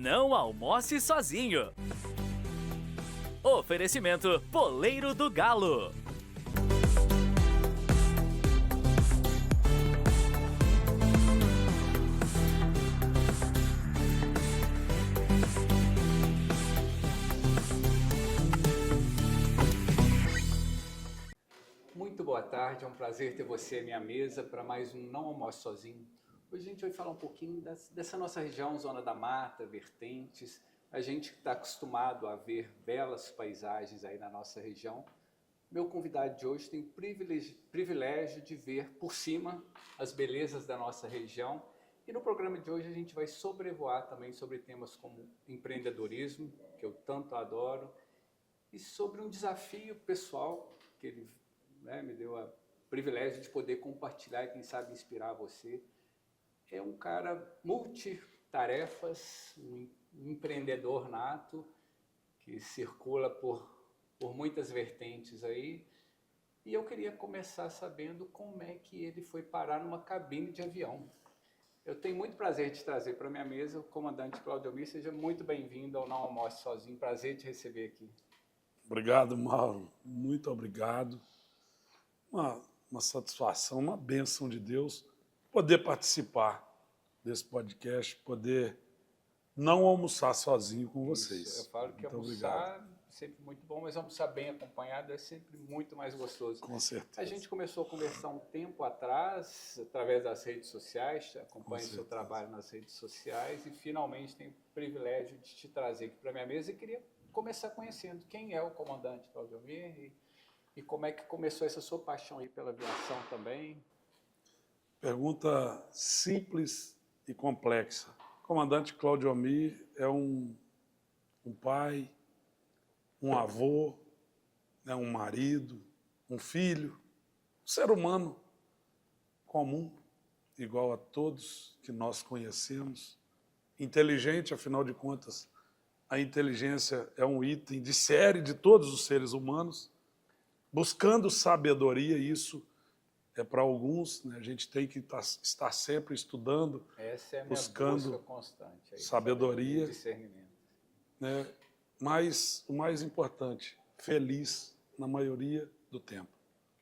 Não almoce sozinho. Oferecimento Poleiro do Galo. Muito boa tarde, é um prazer ter você à minha mesa para mais um Não Almoce Sozinho. Hoje a gente vai falar um pouquinho dessa nossa região, Zona da Mata, Vertentes. A gente que está acostumado a ver belas paisagens aí na nossa região. Meu convidado de hoje tem o privilégio de ver por cima as belezas da nossa região. E no programa de hoje a gente vai sobrevoar também sobre temas como empreendedorismo, que eu tanto adoro, e sobre um desafio pessoal que ele me deu o privilégio de poder compartilhar e, quem sabe, inspirar você. É um cara multitarefas, um empreendedor nato, que circula por muitas vertentes aí. E eu queria começar sabendo como é que ele foi parar numa cabine de avião. Eu tenho muito prazer de te trazer para a minha mesa o comandante Cláudio Almir. Seja muito bem-vindo ao Não Almoce Sozinho. Prazer te receber aqui. Obrigado, Mauro. Muito obrigado. Uma satisfação, uma bênção de Deus poder participar desse podcast, poder não almoçar sozinho com vocês. Isso, eu falo que muito almoçar obrigado. é sempre muito bom, mas almoçar bem acompanhado é sempre muito mais gostoso. Com certeza. A gente começou a conversar um tempo atrás, através das redes sociais, acompanho o seu trabalho nas redes sociais e finalmente tenho o privilégio de te trazer aqui para a minha mesa e queria começar conhecendo quem é o comandante Cláudio Almir e como é que começou essa sua paixão aí pela aviação também. Pergunta simples e complexa. O comandante Cláudio Almir é um pai, um avô, um marido, um filho, um ser humano comum, igual a todos que nós conhecemos, inteligente, afinal de contas, a inteligência é um item de série de todos os seres humanos, buscando sabedoria, isso é para alguns, né? A gente tem que estar sempre estudando, essa é a minha buscando busca constante, sabedoria, discernimento. Né? Mas o mais importante, feliz na maioria do tempo,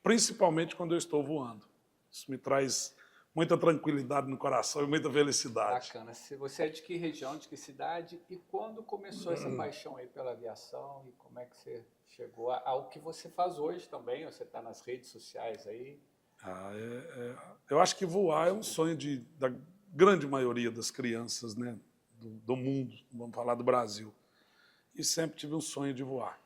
principalmente quando eu estou voando. Isso me traz muita tranquilidade no coração e muita felicidade. Bacana. Você é de que região, de que cidade? E quando começou essa paixão aí pela aviação? E como é que você chegou ao que você faz hoje também? Você está nas redes sociais aí? Eu acho que voar é um sonho da grande maioria das crianças, né, do mundo, vamos falar do Brasil. E sempre tive um sonho de voar.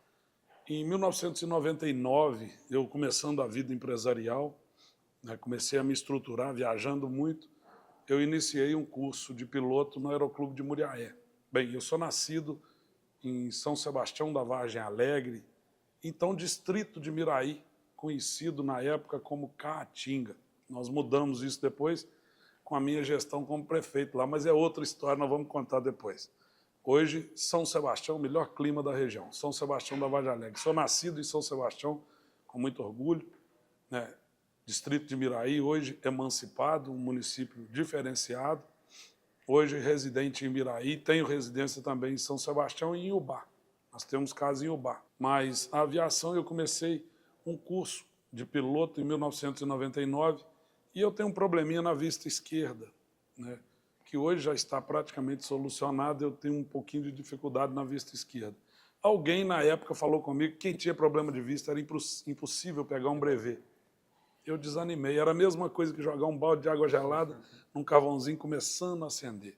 Em 1999, eu começando a vida empresarial, né, comecei a me estruturar, viajando muito, eu iniciei um curso de piloto no Aeroclube de Muriaé. Bem, eu sou nascido em São Sebastião da Vargem Alegre, então distrito de Miraí, conhecido na época como Caatinga. Nós mudamos isso depois com a minha gestão como prefeito lá, mas é outra história, nós vamos contar depois. Hoje, São Sebastião, o melhor clima da região, São Sebastião da Vargem Alegre. Sou nascido em São Sebastião, com muito orgulho, né? Distrito de Miraí, hoje emancipado, um município diferenciado. Hoje residente em Miraí, tenho residência também em São Sebastião e em Iubá. Nós temos casa em Iubá. Mas a aviação, eu comecei um curso de piloto em 1999 e eu tenho um probleminha na vista esquerda, né, que hoje já está praticamente solucionado, eu tenho um pouquinho de dificuldade na vista esquerda. Alguém na época falou comigo que quem tinha problema de vista era impossível pegar um brevet. Eu desanimei, era a mesma coisa que jogar um balde de água gelada num carvãozinho começando a acender.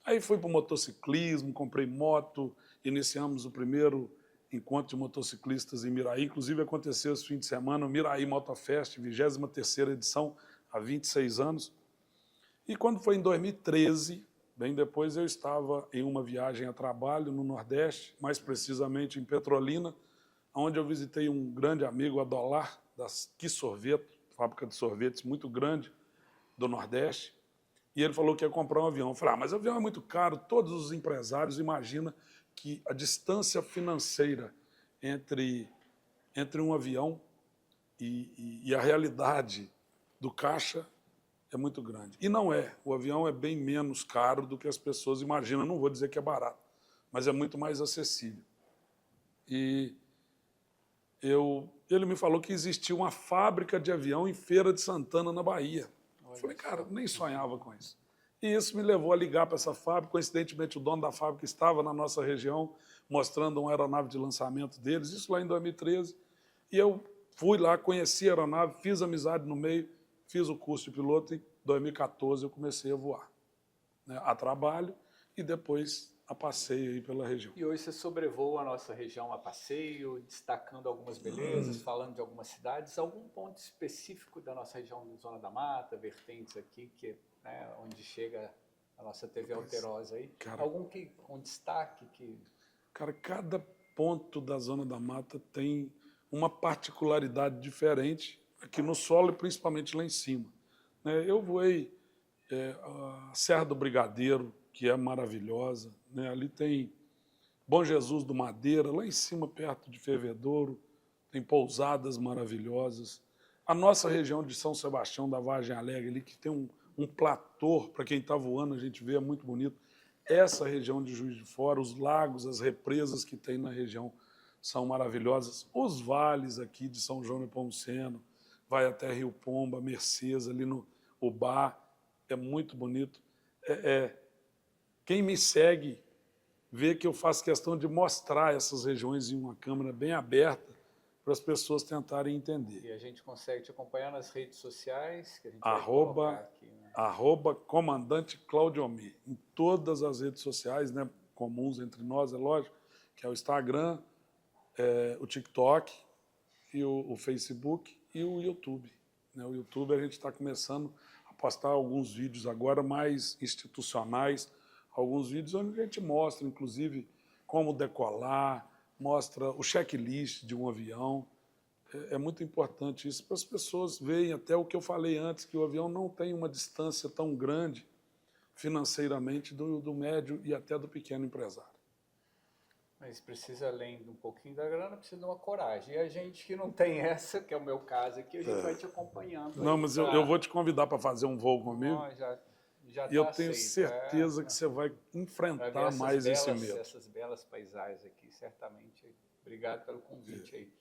Aí fui para o motociclismo, comprei moto, iniciamos o primeiro encontro de motociclistas em Miraí, inclusive aconteceu esse fim de semana, o Miraí Motofest, 23ª edição, há 26 anos. E quando foi em 2013, bem depois, eu estava em uma viagem a trabalho no Nordeste, mais precisamente em Petrolina, onde eu visitei um grande amigo, Adolar, da Que Sorveto, fábrica de sorvetes muito grande do Nordeste, e ele falou que ia comprar um avião. Eu falei, mas o avião é muito caro, todos os empresários imaginam que a distância financeira entre um avião e a realidade do caixa é muito grande. E não é. O avião é bem menos caro do que as pessoas imaginam. Não vou dizer que é barato, mas é muito mais acessível. E ele me falou que existia uma fábrica de avião em Feira de Santana, na Bahia. Eu falei, cara, nem sonhava com isso. E isso me levou a ligar para essa fábrica. Coincidentemente, o dono da fábrica estava na nossa região, mostrando uma aeronave de lançamento deles, isso lá em 2013. E eu fui lá, conheci a aeronave, fiz amizade no meio, fiz o curso de piloto e em 2014 eu comecei a voar, né, a trabalho e depois a passeio aí pela região. E hoje você sobrevoa a nossa região a passeio, destacando algumas belezas, falando de algumas cidades. Algum ponto específico da nossa região, Zona da Mata, vertentes aqui, que, né, onde chega a nossa TV Alterosa aí? Cara, Algum com destaque? Cara, cada ponto da Zona da Mata tem uma particularidade diferente aqui no solo e principalmente lá em cima. Né, eu voei a Serra do Brigadeiro, que é maravilhosa, né? Ali tem Bom Jesus do Madeira, lá em cima, perto de Fervedouro, tem pousadas maravilhosas. A nossa região de São Sebastião, da Vargem Alegre, ali, que tem um platô, para quem está voando, a gente vê, é muito bonito. Essa região de Juiz de Fora, os lagos, as represas que tem na região são maravilhosas. Os vales aqui de São João Nepomuceno, vai até Rio Pomba, Mercês, ali no Ubá, é muito bonito. Quem me segue vê que eu faço questão de mostrar essas regiões em uma câmera bem aberta para as pessoas tentarem entender. E a gente consegue te acompanhar nas redes sociais, que a gente vai colocar aqui, né? @comandante Claudiomi, em todas as redes sociais, né, comuns entre nós, é lógico, que é o Instagram, o TikTok, e o Facebook e o YouTube. Né? O YouTube a gente está começando a postar alguns vídeos agora mais institucionais, alguns vídeos onde a gente mostra, inclusive, como decolar, mostra o checklist de um avião. É muito importante isso para as pessoas verem até o que eu falei antes, que o avião não tem uma distância tão grande financeiramente do médio e até do pequeno empresário. Mas precisa, além de um pouquinho da grana, precisa de uma coragem. E a gente que não tem essa, que é o meu caso aqui, a gente vai te acompanhando. Não, mas eu vou te convidar para fazer um voo comigo. Não, já E eu tenho certeza que você vai enfrentar mais esse medo. Essas belas paisagens aqui, certamente. Obrigado pelo convite aí.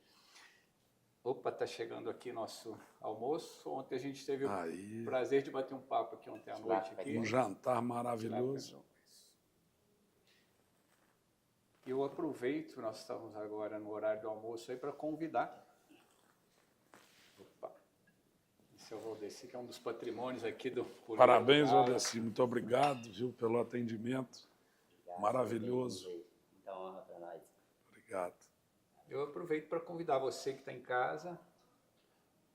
Opa, está chegando aqui nosso almoço. Ontem a gente teve o prazer de bater um papo aqui ontem à noite. Aqui. Um jantar maravilhoso. Eu aproveito, nós estamos agora no horário do almoço aí, para convidar. Opa. Esse é o Valdeci, que é um dos patrimônios aqui do... Parabéns, Valdeci. Muito obrigado, viu, pelo atendimento. Obrigado, maravilhoso. Muita honra para nós. Obrigado. Eu aproveito para convidar você que está em casa,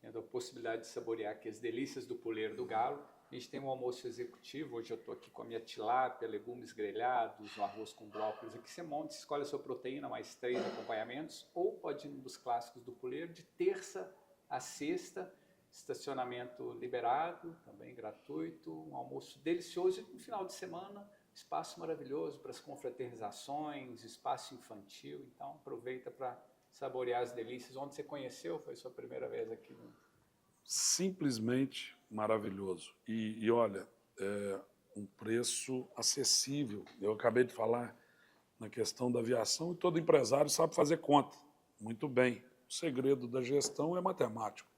tendo a possibilidade de saborear aqui as delícias do Puleiro do Galo. A gente tem um almoço executivo, hoje eu estou aqui com a minha tilápia, legumes grelhados, um arroz com brócolis. Aqui você monta, escolhe a sua proteína, mais 3 acompanhamentos, ou pode ir nos clássicos do Puleiro, de terça a sexta, estacionamento liberado, também gratuito, um almoço delicioso e no final de semana, espaço maravilhoso para as confraternizações, espaço infantil, então aproveita para saborear as delícias. Onde você conheceu? Foi sua primeira vez aqui? Simplesmente maravilhoso. E olha, um preço acessível. Eu acabei de falar na questão da aviação e todo empresário sabe fazer conta. Muito bem. O segredo da gestão é matemático.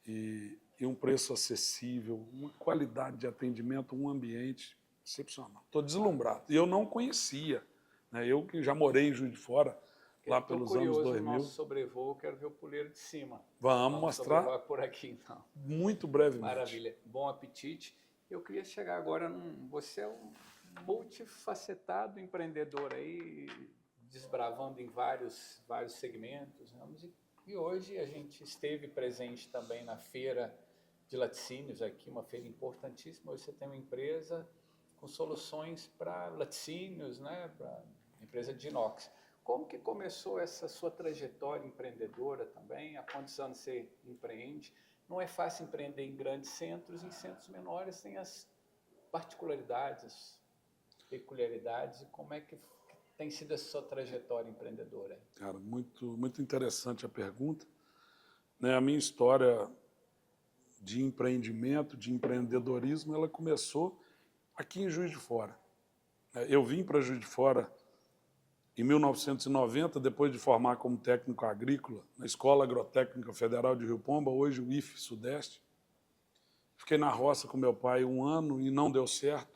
E um preço acessível, uma qualidade de atendimento, um ambiente excepcional. Estou deslumbrado. E eu não conhecia. Né? Eu que já morei em Juiz de Fora, lá pelos anos 2000. No nosso sobrevoo, quero ver o Puleiro de cima. Vamos mostrar por aqui, então. Muito brevemente. Maravilha. Bom apetite. Eu queria chegar agora você é um multifacetado empreendedor aí, desbravando em vários segmentos. E hoje a gente esteve presente também na feira de laticínios aqui, uma feira importantíssima. Hoje você tem uma empresa com soluções para laticínios, né, para empresa de inox. Como que começou essa sua trajetória empreendedora também? Há quantos anos você empreende? Não é fácil empreender em grandes centros, em centros menores tem as particularidades, as peculiaridades. E como é que tem sido essa sua trajetória empreendedora? Cara, muito interessante a pergunta. Né, a minha história de empreendimento, de empreendedorismo, ela começou aqui em Juiz de Fora. Eu vim para Juiz de Fora em 1990, depois de formar como técnico agrícola na Escola Agrotécnica Federal de Rio Pomba, hoje o IFE Sudeste. Fiquei na roça com meu pai 1 ano e não deu certo.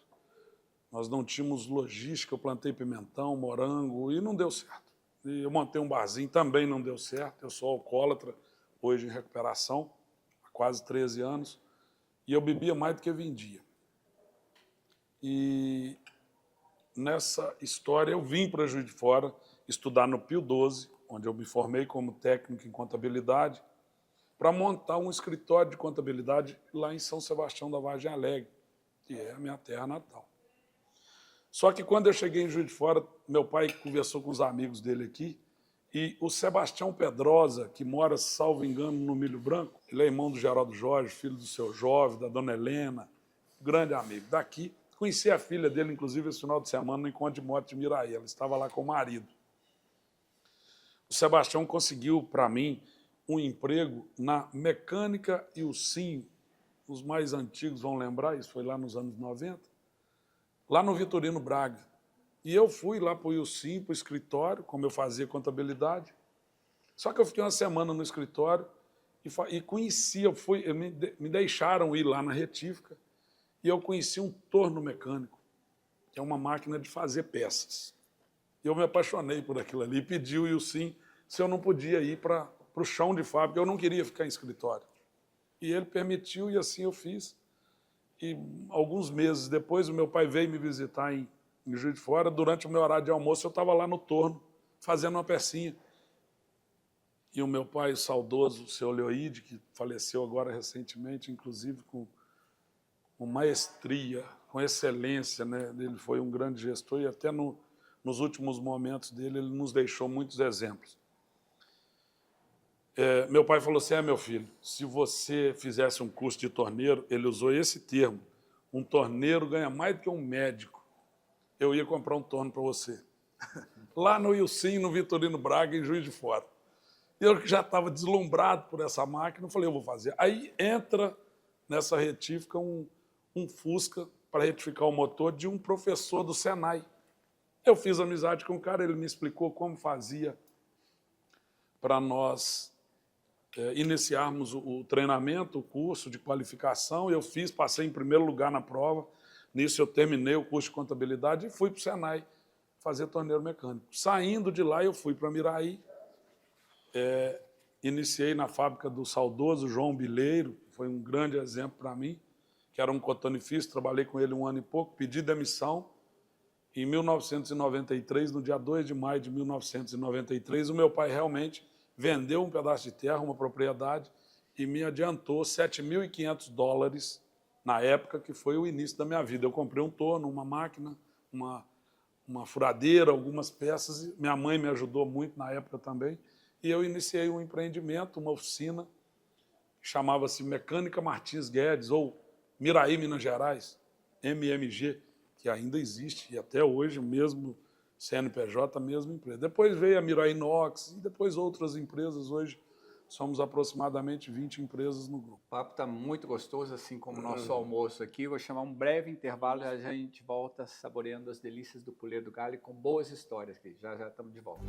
Nós não tínhamos logística, eu plantei pimentão, morango e não deu certo. E eu montei um barzinho, também não deu certo. Eu sou alcoólatra, hoje em recuperação, há quase 13 anos. E eu bebia mais do que vendia. E nessa história eu vim para Juiz de Fora estudar no Pio XII, onde eu me formei como técnico em contabilidade, para montar um escritório de contabilidade lá em São Sebastião da Vargem Alegre, que é a minha terra natal. Só que quando eu cheguei em Juiz de Fora, meu pai conversou com os amigos dele aqui, e o Sebastião Pedrosa, que mora, salvo engano, no Milho Branco, ele é irmão do Geraldo Jorge, filho do seu Jovem, da dona Helena, grande amigo daqui. Conheci a filha dele, inclusive, esse final de semana, no Encontro de Moto de Miraí. Ela estava lá com o marido. O Sebastião conseguiu, para mim, um emprego na Mecânica e Ursinho. Os mais antigos vão lembrar, isso foi lá nos anos 90, lá no Vitorino Braga. E eu fui lá para o Ursinho, para o escritório, como eu fazia contabilidade. Só que eu fiquei uma semana no escritório e conhecia, me deixaram ir lá na retífica, e eu conheci um torno mecânico, que é uma máquina de fazer peças. E eu me apaixonei por aquilo ali e pedi o Ilcim se eu não podia ir para o chão de fábrica, eu não queria ficar em escritório. E ele permitiu e assim eu fiz. E alguns meses depois o meu pai veio me visitar em Juiz de Fora. Durante o meu horário de almoço eu estava lá no torno, fazendo uma pecinha. E o meu pai, o saudoso, o seu Leoide, que faleceu agora recentemente, inclusive com maestria, com excelência, né? Ele foi um grande gestor e até nos últimos momentos dele ele nos deixou muitos exemplos. Meu pai falou assim, meu filho, se você fizesse um curso de torneiro, ele usou esse termo, um torneiro ganha mais do que um médico, eu ia comprar um torno para você. Lá no Ilcim, no Vitorino Braga, em Juiz de Fora. Eu que já estava deslumbrado por essa máquina, falei, eu vou fazer. Aí entra nessa retífica um Fusca para retificar o motor de um professor do Senai. Eu fiz amizade com o cara, ele me explicou como fazia para nós iniciarmos o treinamento, o curso de qualificação. Eu fiz, passei em primeiro lugar na prova. Nisso eu terminei o curso de contabilidade e fui para o Senai fazer torneiro mecânico. Saindo de lá, eu fui para Miraí, iniciei na fábrica do saudoso João Bileiro, foi um grande exemplo para mim, que era um cotonifício, trabalhei com ele 1 ano e pouco, pedi demissão. Em 1993, no dia 2 de maio de 1993, o meu pai realmente vendeu um pedaço de terra, uma propriedade, e me adiantou $7.500 na época, que foi o início da minha vida. Eu comprei um torno, uma máquina, uma furadeira, algumas peças, e minha mãe me ajudou muito na época também, e eu iniciei um empreendimento, uma oficina, que chamava-se Mecânica Martins Guedes, ou Miraí, Minas Gerais, MMG, que ainda existe, e até hoje o mesmo CNPJ, a mesma empresa. Depois veio a Miraí Inox, e depois outras empresas. Hoje somos aproximadamente 20 empresas no grupo. O papo está muito gostoso, assim como o nosso almoço aqui. Vou chamar um breve intervalo e a gente volta saboreando as delícias do Puleiro do Galo e com boas histórias aqui. Já estamos de volta.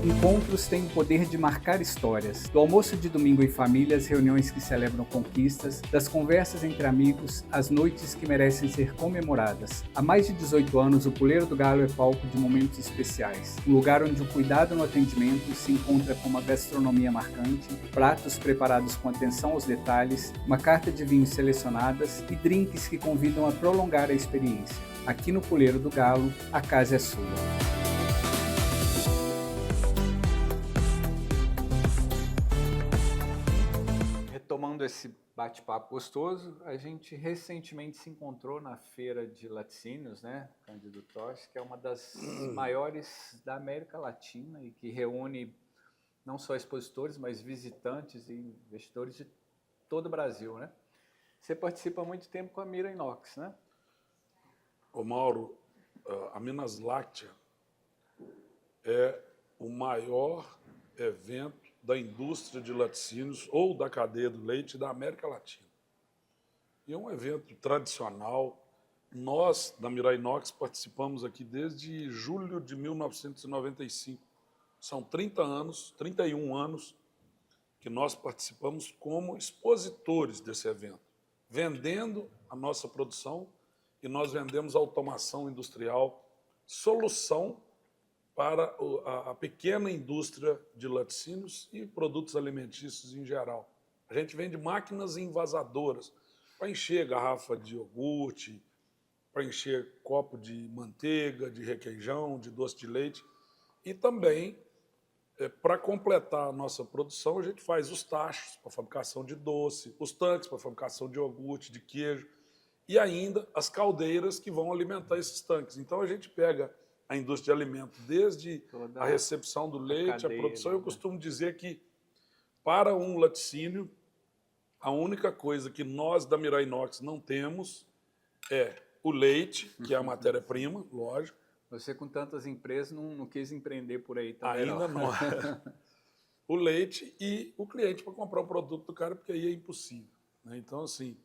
Encontros têm o poder de marcar histórias. Do almoço de domingo em família, às reuniões que celebram conquistas, das conversas entre amigos, às noites que merecem ser comemoradas. Há mais de 18 anos, o Puleiro do Galo é palco de momentos especiais. Um lugar onde o cuidado no atendimento se encontra com uma gastronomia marcante, pratos preparados com atenção aos detalhes, uma carta de vinhos selecionadas e drinks que convidam a prolongar a experiência. Aqui no Puleiro do Galo, a casa é sua. Retomando esse bate-papo gostoso, a gente recentemente se encontrou na feira de laticínios, né, Cândido Tosh, que é uma das maiores da América Latina e que reúne não só expositores, mas visitantes e investidores de todo o Brasil, né? Você participa há muito tempo com a Mira Inox, né? Ô Mauro, a Minas Láctea é o maior evento da indústria de laticínios ou da cadeia do leite da América Latina. E é um evento tradicional. Nós, da Mirai Inox, participamos aqui desde julho de 1995. São 30 anos, 31 anos que nós participamos como expositores desse evento, vendendo a nossa produção, e nós vendemos automação industrial, solução para a pequena indústria de laticínios e produtos alimentícios em geral. A gente vende máquinas envasadoras para encher garrafa de iogurte, para encher copo de manteiga, de requeijão, de doce de leite. E também, para completar a nossa produção, a gente faz os tachos para fabricação de doce, os tanques para fabricação de iogurte, de queijo, e ainda as caldeiras que vão alimentar esses tanques. Então, a gente pega a indústria de alimentos, desde a recepção do leite, a produção. Eu costumo dizer que, para um laticínio, a única coisa que nós da Mirai Inox não temos é o leite, que é a matéria-prima, lógico. Você, com tantas empresas, não quis empreender por aí também, ainda não. O leite e o cliente para comprar o produto do cara, porque aí é impossível, né? Então, assim,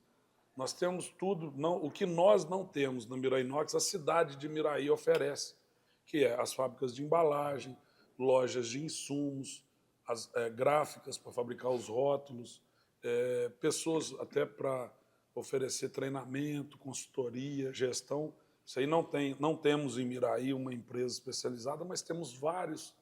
nós temos tudo. O que nós não temos na Mirai Inox, a cidade de Miraí oferece, que é as fábricas de embalagem, lojas de insumos, as gráficas para fabricar os rótulos, pessoas até para oferecer treinamento, consultoria, gestão. Isso aí não temos em Miraí uma empresa especializada, mas temos vários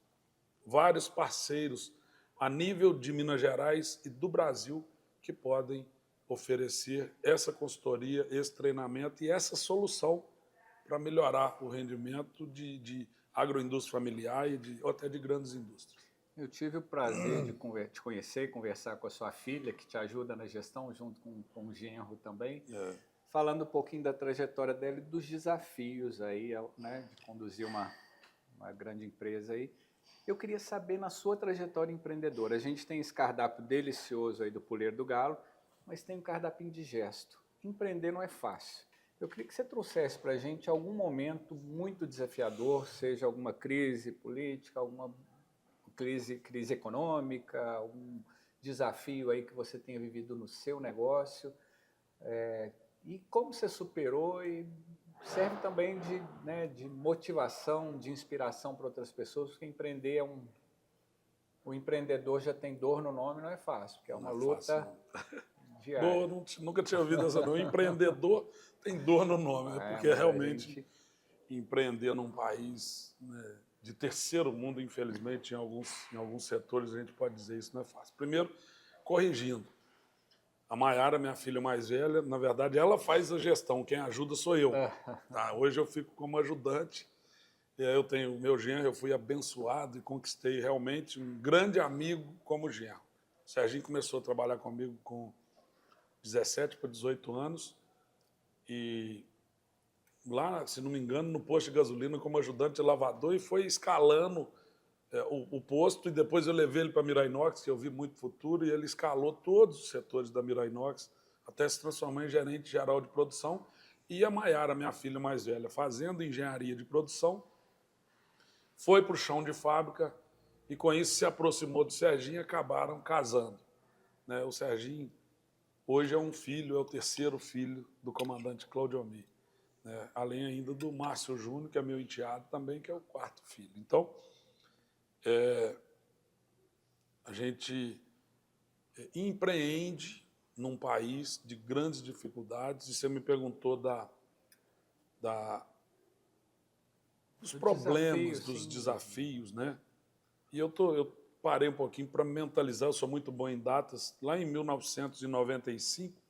parceiros a nível de Minas Gerais e do Brasil que podem oferecer essa consultoria, esse treinamento e essa solução para melhorar o rendimento de agroindústria familiar e até de grandes indústrias. Eu tive o prazer de te conhecer e conversar com a sua filha, que te ajuda na gestão, junto com o genro também, falando um pouquinho da trajetória dela e dos desafios aí, né, de conduzir uma grande empresa aí. Eu queria saber, na sua trajetória empreendedora, a gente tem esse cardápio delicioso aí do Puleiro do Galo, mas tem um cardápio indigesto. Empreender não é fácil. Eu queria que você trouxesse para a gente algum momento muito desafiador, seja alguma crise política, alguma crise econômica, algum desafio aí que você tenha vivido no seu negócio, e como você superou, e serve também de motivação, de inspiração para outras pessoas, porque empreender o empreendedor já tem dor no nome, não é fácil, porque é uma luta diária. Nunca tinha ouvido essa não. Empreendedor tem dor no nome, porque realmente empreender num país, né, de terceiro mundo, infelizmente, em alguns setores a gente pode dizer isso não é fácil. Primeiro, corrigindo. A Maiara, minha filha mais velha, na verdade, ela faz a gestão, quem ajuda sou eu. Tá, hoje eu fico como ajudante, e aí eu tenho o meu genro, eu fui abençoado e conquistei realmente um grande amigo como genro. O Serginho começou a trabalhar comigo com 17 para 18 anos, e lá, se não me engano, no posto de gasolina como ajudante de lavador, e foi escalando o posto, e depois eu levei ele para a Mirai Inox, que eu vi muito futuro, e ele escalou todos os setores da Mirai Inox, até se transformar em gerente geral de produção. E a Maiara, minha filha mais velha, fazendo engenharia de produção, foi para o chão de fábrica, e com isso se aproximou do Serginho e acabaram casando, né? O Serginho hoje é o terceiro filho do comandante Claudio Almir, né? Além ainda do Márcio Júnior, que é meu enteado também, que é o quarto filho. Então, a gente empreende num país de grandes dificuldades, e você me perguntou dos problemas, dos desafios, né? E eu parei um pouquinho para mentalizar, eu sou muito bom em datas. Lá em 1995,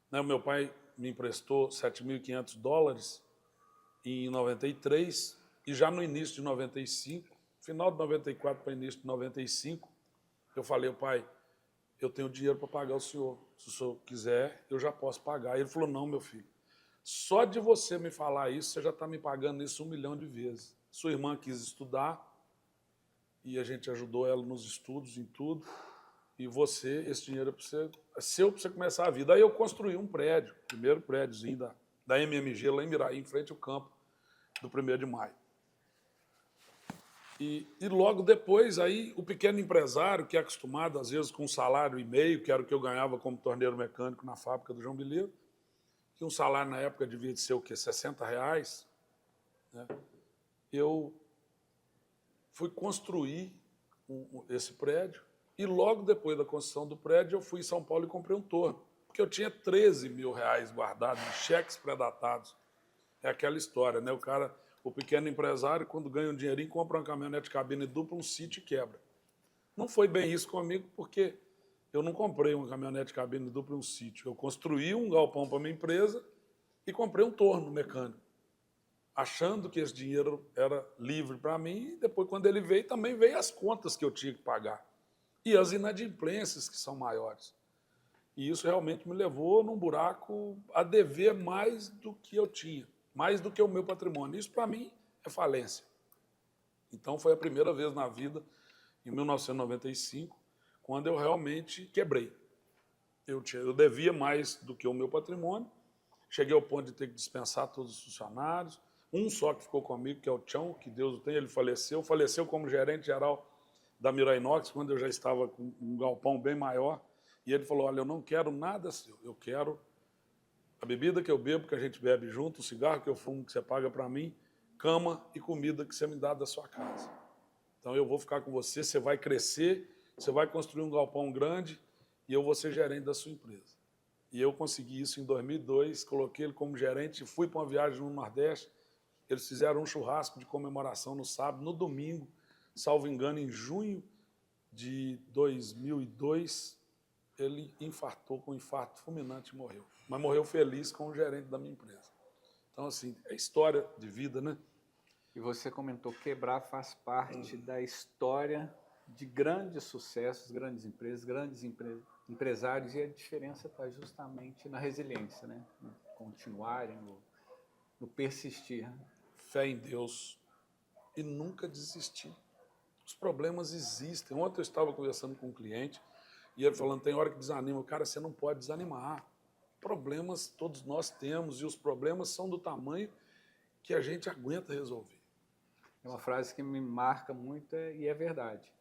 né, o meu pai me emprestou $7.500 em 93, e já no início de 95, final de 94 para início de 95, eu falei: pai, eu tenho dinheiro para pagar o senhor. Se o senhor quiser, eu já posso pagar. Ele falou: não, meu filho, só de você me falar isso, você já está me pagando isso 1 milhão de vezes. Sua irmã quis estudar, e a gente ajudou ela nos estudos, em tudo, e esse dinheiro é seu para você começar a vida. Aí eu construí um prédio, o primeiro prédiozinho da MMG, lá em Miraí, em frente ao campo do 1º de maio. E logo depois, aí, o pequeno empresário, que é acostumado, às vezes, com 1,5 salário, que era o que eu ganhava como torneiro mecânico na fábrica do João Bileiro, que um salário na época devia de ser o quê? R$ 60, né? Eu fui construir esse prédio e logo depois da construção do prédio eu fui em São Paulo e comprei um torno, porque eu tinha R$ 13 mil guardados em cheques pré-datados. É aquela história, né? O pequeno empresário, quando ganha um dinheirinho, compra uma caminhonete de cabine dupla, um sítio e quebra. Não foi bem isso comigo, porque eu não comprei uma caminhonete de cabine dupla e um sítio. Eu construí um galpão para minha empresa e comprei um torno mecânico, achando que esse dinheiro era livre para mim, e depois, quando ele veio, também veio as contas que eu tinha que pagar e as inadimplências que são maiores. E isso realmente me levou num buraco a dever mais do que eu tinha, mais do que o meu patrimônio. Isso, para mim, é falência. Então, foi a primeira vez na vida, em 1995, quando eu realmente quebrei. Eu devia mais do que o meu patrimônio, cheguei ao ponto de ter que dispensar todos os funcionários. Um só que ficou comigo, que é o Tião, que Deus o tenha, ele faleceu. Faleceu como gerente geral da Mirai Inox, quando eu já estava com um galpão bem maior. E ele falou, olha, eu não quero nada seu, eu quero a bebida que eu bebo, que a gente bebe junto, o cigarro que eu fumo, que você paga para mim, cama e comida que você me dá da sua casa. Então eu vou ficar com você, você vai crescer, você vai construir um galpão grande e eu vou ser gerente da sua empresa. E eu consegui isso em 2002, coloquei ele como gerente, fui para uma viagem no Nordeste. Eles fizeram um churrasco de comemoração no sábado, no domingo, salvo engano, em junho de 2002, ele infartou com um infarto fulminante e morreu. Mas morreu feliz como gerente da minha empresa. Então, assim, é história de vida, né? E você comentou, quebrar faz parte da história de grandes sucessos, grandes empresários, e a diferença está justamente na resiliência, né? No continuarem, no persistir. Fé em Deus e nunca desistir. Os problemas existem. Ontem eu estava conversando com um cliente e ele falando, tem hora que desanima. Cara, você não pode desanimar. Problemas todos nós temos e os problemas são do tamanho que a gente aguenta resolver. É uma frase que me marca muito e é verdade.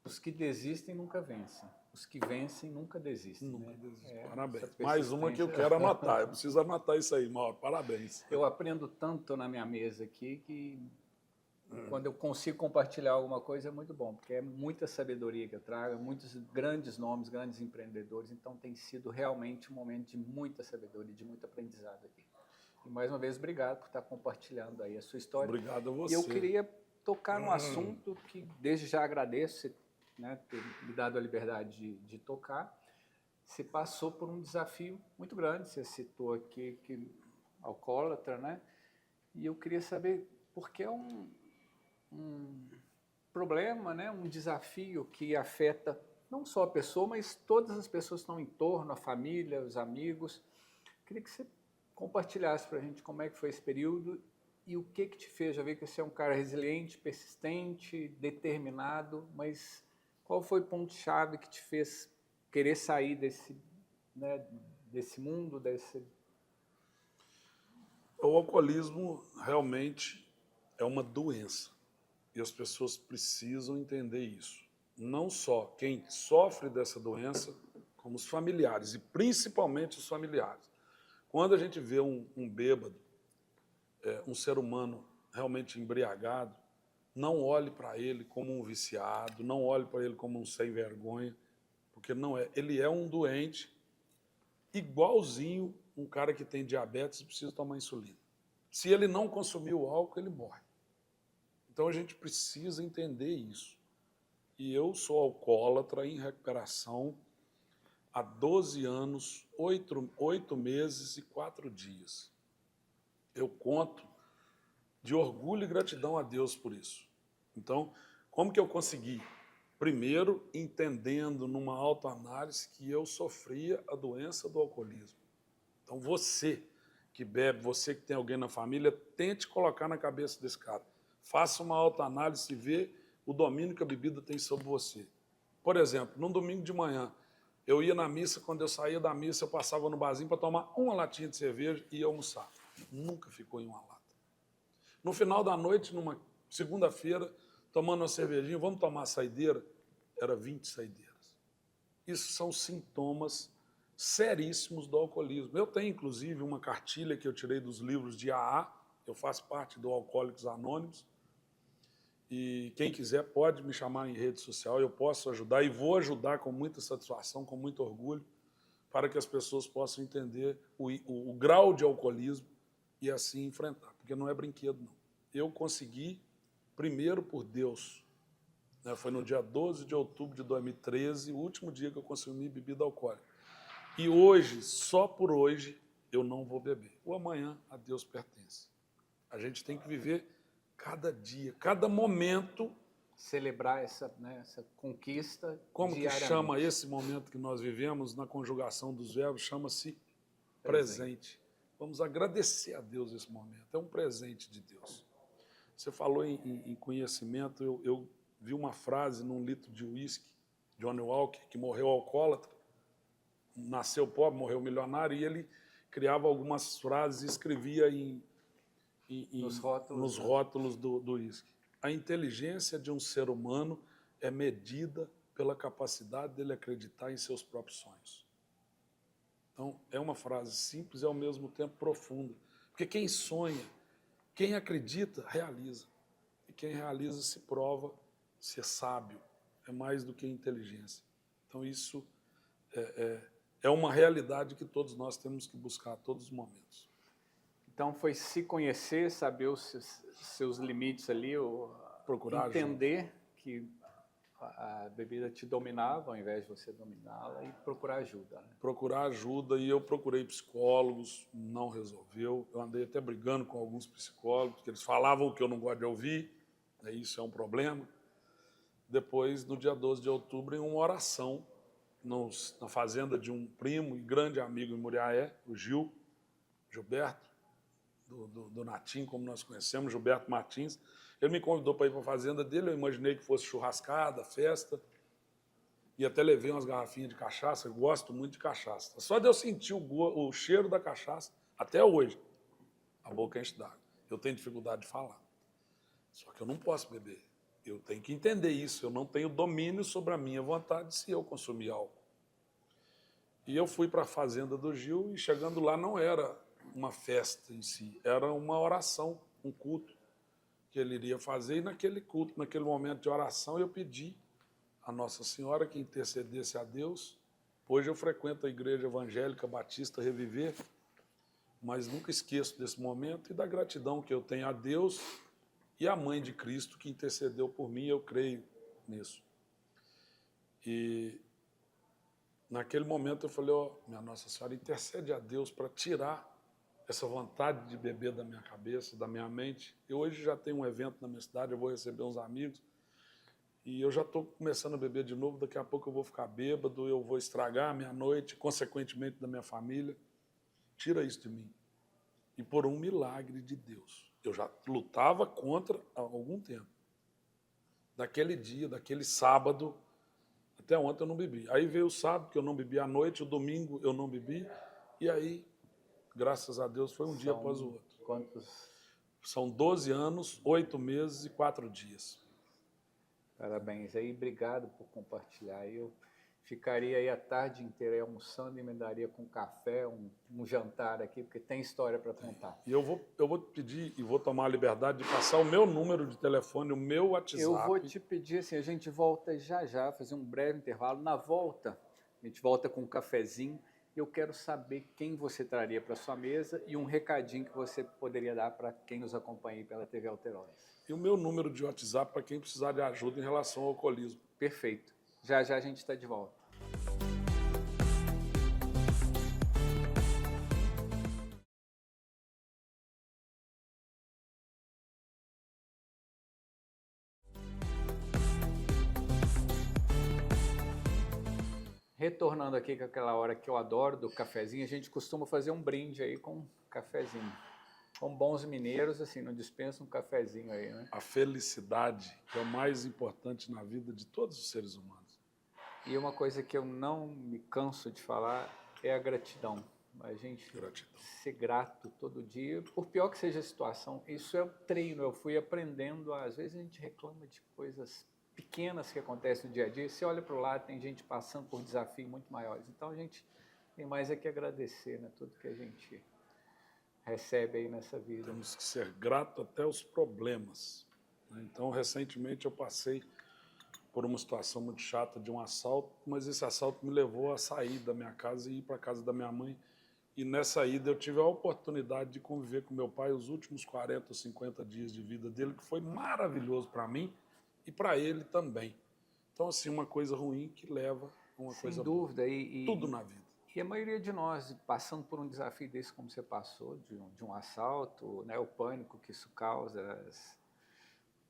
Os que desistem nunca vencem. Os que vencem nunca desistem. Nunca né? desistem. Parabéns. Mais uma que eu quero anotar. Eu preciso anotar isso aí, Mauro. Parabéns. Eu aprendo tanto na minha mesa aqui que quando eu consigo compartilhar alguma coisa é muito bom, porque é muita sabedoria que eu trago, muitos grandes nomes, grandes empreendedores, então tem sido realmente um momento de muita sabedoria, de muito aprendizado aqui. E mais uma vez, obrigado por estar compartilhando aí a sua história. Obrigado a você. E eu queria tocar num assunto que desde já agradeço, né, ter me dado a liberdade de tocar. Você passou por um desafio muito grande, você citou aqui que alcoólatra, né? E eu queria saber por que é um problema, né? Um desafio que afeta não só a pessoa, mas todas as pessoas que estão em torno, a família, os amigos. Queria que você compartilhasse para a gente como é que foi esse período e o que te fez. Já vi que você é um cara resiliente, persistente, determinado, mas qual foi o ponto-chave que te fez querer sair desse, né, desse mundo, desse... O alcoolismo realmente é uma doença e as pessoas precisam entender isso. Não só quem sofre dessa doença, como os familiares, e principalmente os familiares. Quando a gente vê um bêbado, um ser humano realmente embriagado, não olhe para ele como um viciado, não olhe para ele como um sem vergonha, porque não é. Ele é um doente igualzinho um cara que tem diabetes e precisa tomar insulina. Se ele não consumir o álcool, ele morre. Então a gente precisa entender isso. E eu sou alcoólatra em recuperação há 12 anos, 8 meses e 4 dias. Eu conto de orgulho e gratidão a Deus por isso. Então, como que eu consegui? Primeiro, entendendo numa autoanálise que eu sofria a doença do alcoolismo. Então, você que bebe, você que tem alguém na família, tente colocar na cabeça desse cara. Faça uma autoanálise e vê o domínio que a bebida tem sobre você. Por exemplo, num domingo de manhã, eu ia na missa, quando eu saía da missa, eu passava no barzinho para tomar uma latinha de cerveja e ia almoçar. Nunca ficou em uma lata. No final da noite, numa segunda-feira, tomando uma cervejinha, vamos tomar saideira? Era 20 saideiras. Isso são sintomas seríssimos do alcoolismo. Eu tenho, inclusive, uma cartilha que eu tirei dos livros de AA, eu faço parte do Alcoólicos Anônimos, e quem quiser pode me chamar em rede social, eu posso ajudar e vou ajudar com muita satisfação, com muito orgulho, para que as pessoas possam entender o grau de alcoolismo e assim enfrentar, porque não é brinquedo, não. Eu consegui, primeiro por Deus, né, foi no dia 12 de outubro de 2013, o último dia que eu consumi bebida alcoólica. E hoje, só por hoje, eu não vou beber. O amanhã a Deus pertence. A gente tem que viver cada dia, cada momento. Celebrar essa, né, essa conquista Como que diariamente. chama esse momento que nós vivemos na conjugação dos verbos? Chama-se presente. Vamos agradecer a Deus esse momento. É um presente de Deus. Você falou em conhecimento. Eu vi uma frase num litro de uísque, Johnny Walker, que morreu alcoólatra, nasceu pobre, morreu milionário, e ele criava algumas frases e escrevia nos rótulos do uísque. A inteligência de um ser humano é medida pela capacidade dele acreditar em seus próprios sonhos. Então, é uma frase simples e, ao mesmo tempo, profunda. Porque quem sonha, quem acredita, realiza. E quem realiza se prova ser sábio. É mais do que inteligência. Então, isso é uma realidade que todos nós temos que buscar a todos os momentos. Então, foi se conhecer, saber os seus limites ali, Procurar entender ajuda. que a bebida te dominava ao invés de você dominá-la e procurar ajuda. Né? Procurar ajuda, e eu procurei psicólogos, não resolveu. Eu andei até brigando com alguns psicólogos, porque eles falavam o que eu não gosto de ouvir, né? Isso é um problema. Depois, no dia 12 de outubro, em uma oração, na fazenda de um primo e grande amigo em Muriaé, o Gilberto, do Natim, como nós conhecemos, Gilberto Martins. Ele me convidou para ir para a fazenda dele, eu imaginei que fosse churrascada, festa, e até levei umas garrafinhas de cachaça, eu gosto muito de cachaça. Só de eu sentir o cheiro da cachaça, até hoje, a boca enche d'água. Eu tenho dificuldade de falar. Só que eu não posso beber. Eu tenho que entender isso, eu não tenho domínio sobre a minha vontade se eu consumir álcool. E eu fui para a fazenda do Gil, e chegando lá não era uma festa em si, era uma oração, um culto que ele iria fazer, e naquele culto, naquele momento de oração, eu pedi a Nossa Senhora que intercedesse a Deus. Hoje eu frequento a Igreja Evangélica Batista Reviver, mas nunca esqueço desse momento e da gratidão que eu tenho a Deus e à Mãe de Cristo que intercedeu por mim, eu creio nisso. E naquele momento eu falei, minha Nossa Senhora, intercede a Deus para tirar essa vontade de beber da minha cabeça, da minha mente. Eu hoje já tenho um evento na minha cidade, eu vou receber uns amigos, e eu já estou começando a beber de novo, daqui a pouco eu vou ficar bêbado, eu vou estragar a minha noite, consequentemente da minha família. Tira isso de mim. E por um milagre de Deus. Eu já lutava contra há algum tempo. Daquele dia, daquele sábado, até ontem eu não bebi. Aí veio o sábado, que eu não bebi à noite, o domingo eu não bebi, e aí, graças a Deus, foi um dia após o outro. Quantos? São 12 anos, 8 meses e 4 dias. Parabéns aí, obrigado por compartilhar. Eu ficaria aí a tarde inteira aí almoçando e me daria com café, um jantar aqui, porque tem história para contar. E eu vou te pedir e vou tomar a liberdade de passar o meu número de telefone, o meu WhatsApp. Eu vou te pedir assim, a gente volta já, fazer um breve intervalo. Na volta, a gente volta com um cafezinho. Eu quero saber quem você traria para sua mesa e um recadinho que você poderia dar para quem nos acompanha aí pela TV Alterosa. E o meu número de WhatsApp para quem precisar de ajuda em relação ao alcoolismo. Perfeito. Já a gente está de volta. Retornando aqui com aquela hora que eu adoro do cafezinho, a gente costuma fazer um brinde aí com um cafezinho. Com bons mineiros, assim, não dispensa um cafezinho aí, né? A felicidade é o mais importante na vida de todos os seres humanos. E uma coisa que eu não me canso de falar é a gratidão. A gente Gratidão. ser grato todo dia, por pior que seja a situação. Isso é o treino, eu fui aprendendo. Às vezes a gente reclama de coisas pequenas que acontecem no dia a dia. Você olha para o lado, tem gente passando por desafios muito maiores. Então a gente tem mais é que agradecer, né? Tudo que a gente recebe aí nessa vida. Temos que ser grato até os problemas, né? Então, recentemente eu passei por uma situação muito chata de um assalto, mas esse assalto me levou a sair da minha casa e ir para a casa da minha mãe. E nessa ida eu tive a oportunidade de conviver com meu pai os últimos 40 ou 50 dias de vida dele, que foi maravilhoso para mim e para ele também. Então, assim, uma coisa ruim que leva a uma coisa Sem dúvida. boa. Tudo na vida. E a maioria de nós, passando por um desafio desse como você passou, de um assalto, né, o pânico que isso causa,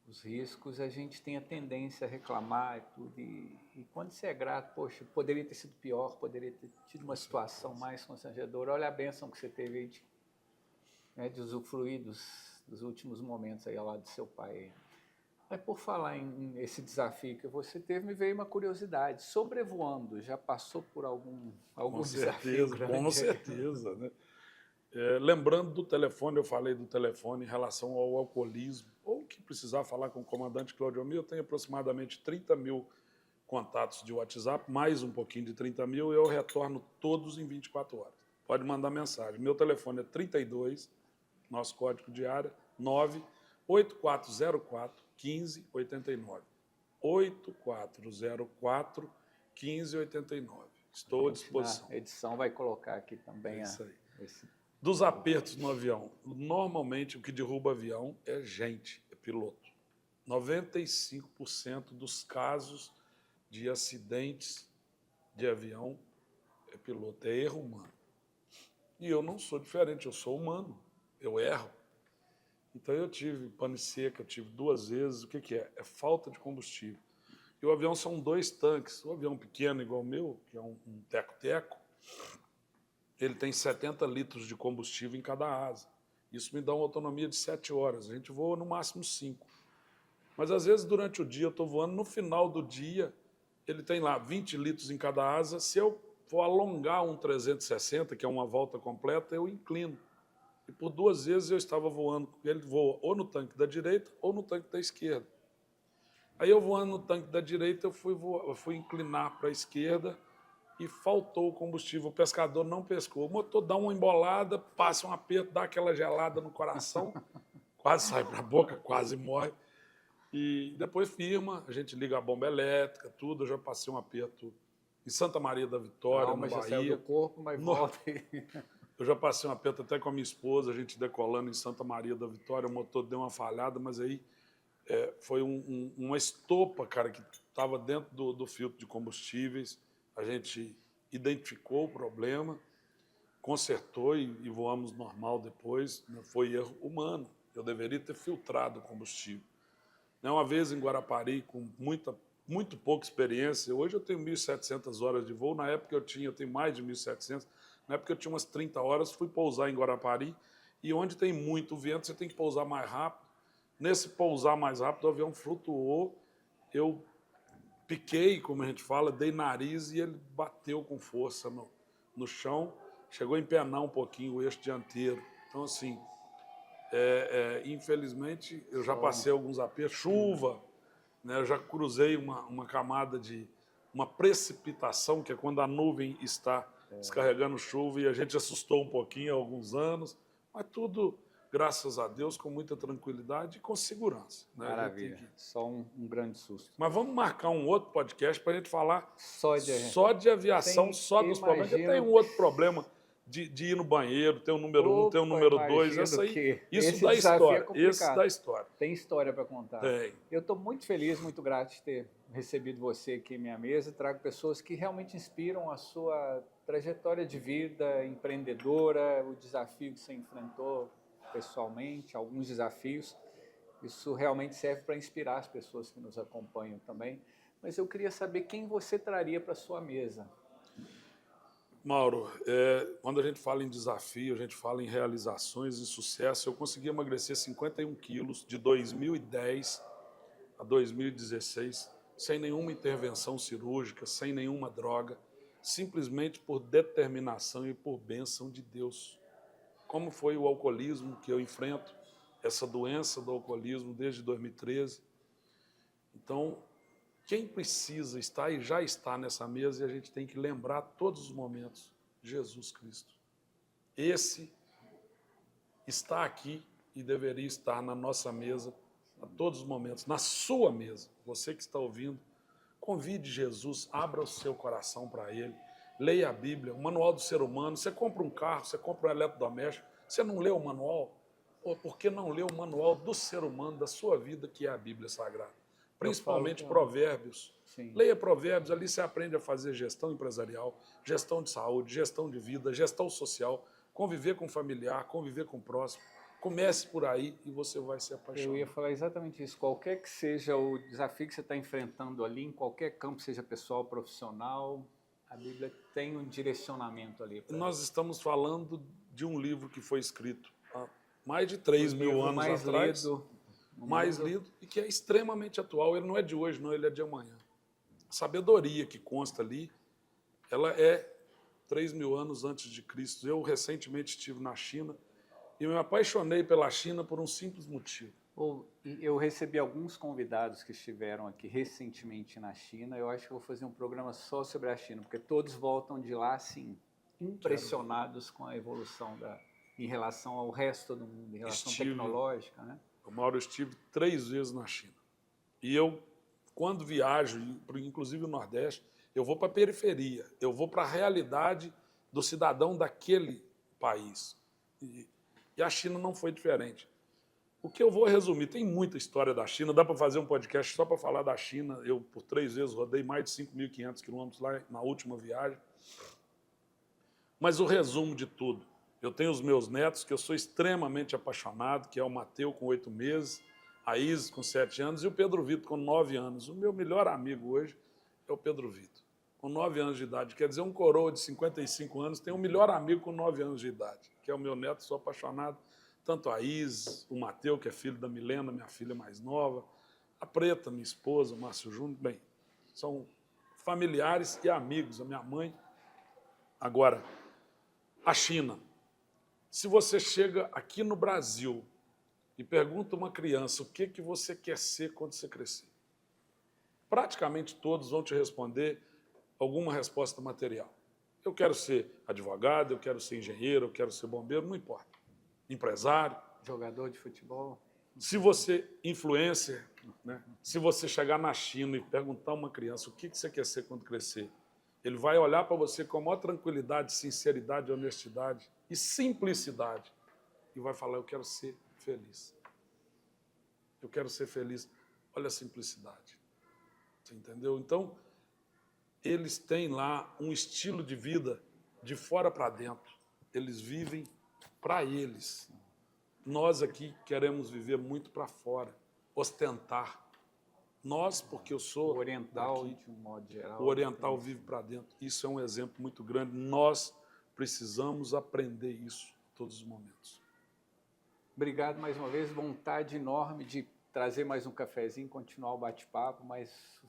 os riscos, a gente tem a tendência a reclamar e tudo. E quando você é grato, poxa, poderia ter sido pior, poderia ter tido uma situação mais constrangedora. Olha a bênção que você teve aí de usufruir dos últimos momentos aí ao lado do seu pai. Mas por falar em esse desafio que você teve, me veio uma curiosidade. Sobrevoando, já passou por algum desafio grande? Com certeza, né? Lembrando do telefone, eu falei do telefone em relação ao alcoolismo, ou que precisar falar com o comandante Cláudio Almir, eu tenho aproximadamente 30 mil contatos de WhatsApp, mais um pouquinho de 30 mil, e eu retorno todos em 24 horas. Pode mandar mensagem. Meu telefone é 32, nosso código de área, 98404 1589. 8404 1589. Estou à disposição. A edição vai colocar aqui também. É isso aí. Dos apertos no avião, normalmente o que derruba avião é gente, é piloto. 95% dos casos de acidentes de avião é piloto, é erro humano. E eu não sou diferente, eu sou humano, eu erro. Então eu tive pane seca, eu tive 2 vezes. O que é? É falta de combustível. E o avião são 2 tanques. O avião pequeno, igual o meu, que é um teco-teco, ele tem 70 litros de combustível em cada asa. Isso me dá uma autonomia de 7 horas. A gente voa no máximo 5. Mas às vezes durante o dia eu estou voando, no final do dia ele tem lá 20 litros em cada asa. Se eu for alongar um 360, que é uma volta completa, eu inclino. E por 2 vezes eu estava voando, ele voa ou no tanque da direita ou no tanque da esquerda. Aí eu voando no tanque da direita, eu fui inclinar para a esquerda e faltou o combustível. O pescador não pescou. O motor dá uma embolada, passa um aperto, dá aquela gelada no coração, quase sai para a boca, quase morre. E depois firma, a gente liga a bomba elétrica, tudo. Eu já passei um aperto em Santa Maria da Vitória, no Bahia. Saiu do corpo, mas volta. Eu já passei um aperto até com a minha esposa, a gente decolando em Santa Maria da Vitória, o motor deu uma falhada, mas aí foi uma estopa, cara, que estava dentro do filtro de combustíveis. A gente identificou o problema, consertou e voamos normal depois. Foi erro humano. Eu deveria ter filtrado o combustível. Uma vez em Guarapari, com muito pouca experiência, hoje eu tenho 1.700 horas de voo, na época eu tenho mais de 1.700, na época eu tinha umas 30 horas, fui pousar em Guarapari, e onde tem muito vento, você tem que pousar mais rápido. Nesse pousar mais rápido, o avião flutuou, eu piquei, como a gente fala, dei nariz e ele bateu com força no chão, chegou a empenar um pouquinho o eixo dianteiro. Então, assim, infelizmente, eu já passei alguns apertos, chuva, né, eu já cruzei uma camada de uma precipitação, que é quando a nuvem está descarregando chuva, e a gente assustou um pouquinho há alguns anos, mas tudo, graças a Deus, com muita tranquilidade e com segurança. Né? Maravilha, só um grande susto. Mas vamos marcar um outro podcast para a gente falar só de aviação, só dos problemas. Porque tem um outro problema de ir no banheiro, tem o número 1, tem o número 2, isso dá história. Esse dá história. Tem história para contar. Tem. Eu estou muito feliz, muito grato de ter recebido você aqui em minha mesa. Trago pessoas que realmente inspiram a sua trajetória de vida empreendedora, o desafio que você enfrentou pessoalmente, alguns desafios. Isso realmente serve para inspirar as pessoas que nos acompanham também. Mas eu queria saber quem você traria para a sua mesa. Mauro, quando a gente fala em desafio, a gente fala em realizações e sucesso. Eu consegui emagrecer 51 quilos de 2010 a 2016, sem nenhuma intervenção cirúrgica, sem nenhuma droga. simplesmente por determinação e por bênção de Deus. Como foi o alcoolismo que eu enfrento, essa doença do alcoolismo desde 2013. Então, quem precisa estar e já está nessa mesa, e a gente tem que lembrar todos os momentos, Jesus Cristo. Esse está aqui e deveria estar na nossa mesa a todos os momentos, na sua mesa. Você que está ouvindo, convide Jesus, abra o seu coração para Ele, leia a Bíblia, o manual do ser humano. Você compra um carro, você compra um eletrodoméstico, você não lê o manual? Ou por que não lê o manual do ser humano, da sua vida, que é a Bíblia Sagrada? Principalmente Provérbios. Sim. Leia Provérbios, ali você aprende a fazer gestão empresarial, gestão de saúde, gestão de vida, gestão social, conviver com o familiar, conviver com o próximo. Comece por aí e você vai se apaixonar. Eu ia falar exatamente isso. Qualquer que seja o desafio que você está enfrentando ali, em qualquer campo, seja pessoal, profissional, a Bíblia tem um direcionamento ali. Nós estamos falando de um livro que foi escrito há mais de 3.000 anos atrás, mais lido, e que é extremamente atual. Ele não é de hoje, não, ele é de amanhã. A sabedoria que consta ali, ela é 3.000 anos antes de Cristo. Eu recentemente estive na China e me apaixonei pela China por um simples motivo. Eu recebi alguns convidados que estiveram aqui recentemente na China. Eu acho que vou fazer um programa só sobre a China, porque todos voltam de lá, assim, impressionados com a evolução em relação ao resto do mundo, em relação tecnológica, né? Mauro, eu estive 3 vezes na China. E eu, quando viajo, inclusive no Nordeste, eu vou para a periferia, eu vou para a realidade do cidadão daquele país. E a China não foi diferente. O que eu vou resumir, tem muita história da China, dá para fazer um podcast só para falar da China. Eu, por 3 vezes, rodei mais de 5.500 quilômetros lá na última viagem. Mas o resumo de tudo, eu tenho os meus netos, que eu sou extremamente apaixonado, que é o Mateus, com 8 meses, a Isis, com 7 anos, e o Pedro Vitor, com 9 anos. O meu melhor amigo hoje é o Pedro Vitor, com 9 anos de idade. Quer dizer, um coroa de 55 anos tem um melhor amigo com 9 anos de idade, que é o meu neto. Sou apaixonado. Tanto a Isis, o Mateus, que é filho da Milena, minha filha mais nova, a Preta, minha esposa, o Márcio Júnior. Bem, são familiares e amigos, a minha mãe. Agora, a China. Se você chega aqui no Brasil e pergunta a uma criança o que você quer ser quando você crescer, praticamente todos vão te responder alguma resposta material. Eu quero ser advogado, eu quero ser engenheiro, eu quero ser bombeiro, não importa. Empresário. Jogador de futebol. Se você, influencer, né? Se você chegar na China e perguntar a uma criança o que você quer ser quando crescer, ele vai olhar para você com a maior tranquilidade, sinceridade, honestidade e simplicidade e vai falar: eu quero ser feliz. Eu quero ser feliz. Olha a simplicidade. Você entendeu? Então, eles têm lá um estilo de vida de fora para dentro. Eles vivem para eles. Nós aqui queremos viver muito para fora, ostentar. Nós, porque eu sou o oriental, daqui, de um modo geral. o oriental vive para dentro. Isso é um exemplo muito grande. Nós precisamos aprender isso todos os momentos. Obrigado mais uma vez. Vontade enorme de trazer mais um cafezinho, continuar o bate-papo, mas o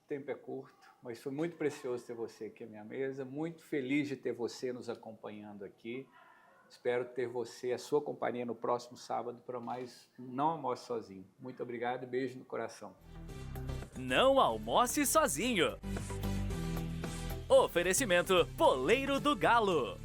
tempo é curto. Mas foi muito precioso ter você aqui à minha mesa. Muito feliz de ter você nos acompanhando aqui. Espero ter você, a sua companhia, no próximo sábado para mais um Não Almoce Sozinho. Muito obrigado e beijo no coração. Não almoce sozinho. Oferecimento Poleiro do Galo.